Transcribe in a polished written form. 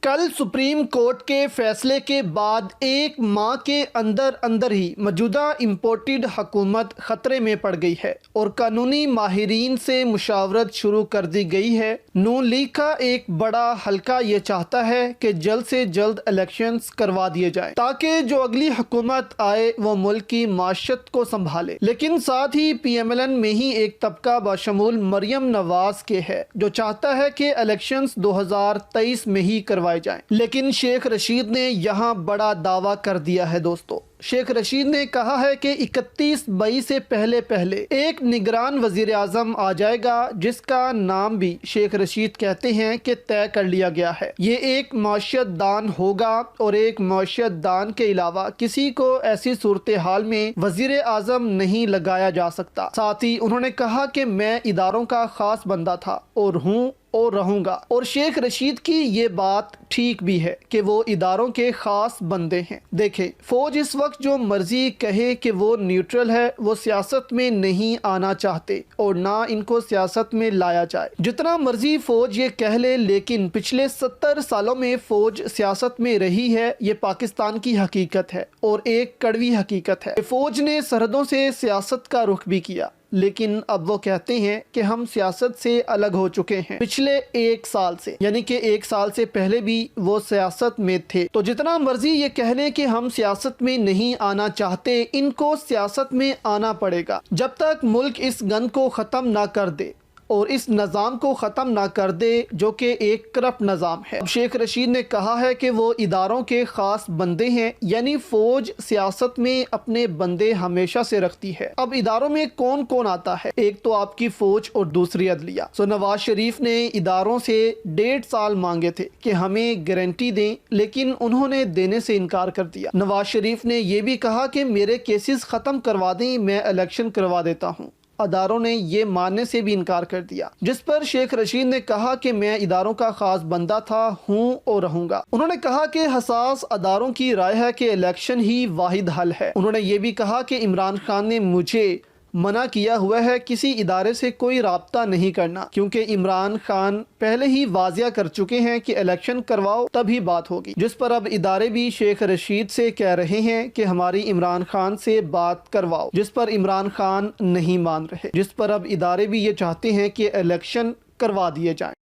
کل supreme court کے فیصلے کے بعد ایک ماہ کے اندر ہی موجودہ امپورٹڈ حکومت خطرے میں پڑ گئی ہے اور قانونی ماہرین سے مشاورت شروع کر دی گئی ہے۔ نون لیگ کا ایک بڑا حلقہ یہ چاہتا ہے کہ جلد سے جلد الیکشنز کروا دیے جائیں تاکہ جو اگلی حکومت آئے وہ ملک کی معیشت کو سنبھالے، لیکن ساتھ ہی پی ایم ایل این میں ہی ایک طبقہ بشمول مریم نواز کے ہے جو چاہتا ہے کہ الیکشنز 2023 میں ہی کروائے جائیں۔ لیکن شیخ رشید نے یہاں بڑا دعویٰ کر دیا ہے دوستو۔ شیخ رشید نے کہا ہے کہ 31 مئی سے پہلے ایک نگران وزیر اعظم آ جائے گا جس کا نام بھی شیخ رشید کہتے ہیں کہ طے کر لیا گیا ہے۔ یہ ایک معیشت دان ہوگا اور ایک معیشت دان کے علاوہ کسی کو ایسی صورتحال میں وزیر اعظم نہیں لگایا جا سکتا۔ ساتھ ہی انہوں نے کہا کہ میں اداروں کا خاص بندہ تھا اور ہوں اور رہوں گا، اور شیخ رشید کی یہ بات ٹھیک بھی ہے کہ وہ اداروں کے خاص بندے ہیں۔ دیکھیں، فوج اس وقت جو مرضی کہے کہ وہ نیوٹرل ہے، وہ سیاست میں نہیں آنا چاہتے اور نہ ان کو سیاست میں لایا جائے۔ جتنا مرضی فوج یہ کہہ لے، لیکن پچھلے 70 سالوں میں فوج سیاست میں رہی ہے، یہ پاکستان کی حقیقت ہے اور ایک کڑوی حقیقت ہے۔ فوج نے سرحدوں سے سیاست کا رخ بھی کیا، لیکن اب وہ کہتے ہیں کہ ہم سیاست سے الگ ہو چکے ہیں پچھلے 1 سال سے، یعنی کہ 1 سال سے پہلے بھی وہ سیاست میں تھے۔ تو جتنا مرضی یہ کہہ لیں کہ ہم سیاست میں نہیں آنا چاہتے، ان کو سیاست میں آنا پڑے گا جب تک ملک اس گند کو ختم نہ کر دے اور اس نظام کو ختم نہ کر دے جو کہ ایک کرپٹ نظام ہے۔ شیخ رشید نے کہا ہے کہ وہ اداروں کے خاص بندے ہیں، یعنی فوج سیاست میں اپنے بندے ہمیشہ سے رکھتی ہے۔ اب اداروں میں کون کون آتا ہے؟ ایک تو آپ کی فوج اور دوسری عدلیہ۔ نواز شریف نے اداروں سے 1.5 سال مانگے تھے کہ ہمیں گارنٹی دیں، لیکن انہوں نے دینے سے انکار کر دیا۔ نواز شریف نے یہ بھی کہا کہ میرے کیسز ختم کروا دیں، میں الیکشن کروا دیتا ہوں۔ اداروں نے یہ ماننے سے بھی انکار کر دیا، جس پر شیخ رشید نے کہا کہ میں اداروں کا خاص بندہ تھا، ہوں اور رہوں گا۔ انہوں نے کہا کہ حساس اداروں کی رائے ہے کہ الیکشن ہی واحد حل ہے۔ انہوں نے یہ بھی کہا کہ عمران خان نے مجھے منع کیا ہوا ہے کسی ادارے سے کوئی رابطہ نہیں کرنا، کیونکہ عمران خان پہلے ہی واضح کر چکے ہیں کہ الیکشن کرواؤ تبھی بات ہوگی، جس پر اب ادارے بھی شیخ رشید سے کہہ رہے ہیں کہ ہماری عمران خان سے بات کرواؤ، جس پر عمران خان نہیں مان رہے، جس پر اب ادارے بھی یہ چاہتے ہیں کہ الیکشن کروا دیے جائیں۔